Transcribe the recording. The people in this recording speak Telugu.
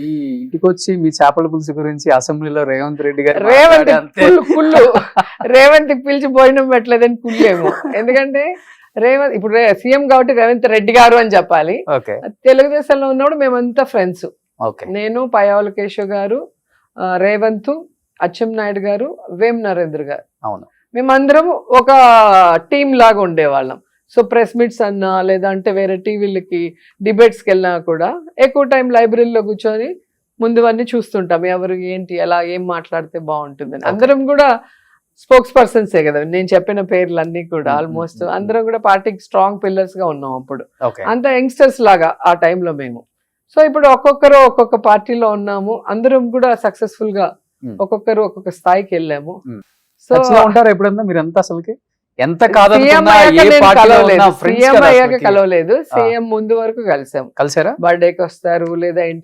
ఈ ఇంటికి వచ్చి మీ చేపల పులుసు గురించి అసెంబ్లీలో రేవంత్ రెడ్డి గారు రేవంత్ మాట్లాడే అంతే. కుళ్ళు రేవంత్ పిలిచి భోజనం పెట్టలేదని కుళ్ళేమో. ఎందుకంటే రేవంత్ ఇప్పుడు సీఎం కాబట్టి రేవంత్ రెడ్డి గారు అని చెప్పాలి. ఓకే తెలుగుదేశంలో ఉన్నప్పుడు మేమంతా ఫ్రెండ్స్. ఓకే నేను, పయ్యావుల కేశవ్ గారు, రేవంత్, అచ్చెం నాయుడు గారు, వేం నరేంద్ర గారు, అవును మేమందరం ఒక టీం లాగా ఉండేవాళ్ళం. సో ప్రెస్ మీట్స్ అన్నా లేదంటే వేరే టీవీలకి డిబేట్స్కి వెళ్ళినా కూడా ఎక్కువ టైం లైబ్రరీలో కూర్చొని ముందువన్నీ చూస్తుంటాం. ఎవరు ఏంటి ఎలా ఏం మాట్లాడితే బాగుంటుందని. అందరం కూడా స్పోక్స్ పర్సన్సే కదా, నేను చెప్పిన పేర్లన్నీ కూడా ఆల్మోస్ట్ అందరం కూడా పార్టీకి స్ట్రాంగ్ పిల్లర్స్ గా ఉన్నాం అప్పుడు. ఓకే అంత యంగ్స్టర్స్ లాగా ఆ టైంలో మేము. సో ఇప్పుడు ఒక్కొక్కరు ఒక్కొక్క పార్టీలో ఉన్నాము, అందరం కూడా సక్సెస్ఫుల్ గా ఒక్కొక్కరు ఒక్కొక్క స్థాయికి వెళ్ళాము. సో టచ్లో ఉంటారా ఎప్పుడన్నా మీరంతా అసలుకి? ఎంత సీఎం కాదనుకున్నా అయ్యాక ఏ నేను పార్టీలో కలవలేదు, ఉన్నా friends సీఎం కదా అయ్యాక అసలుకి. కలవలేదు, సీఎం ముందు వరకు కలిసాం. కలిసారా? బర్త్డేకి వస్తారు లేదా ఇంటికి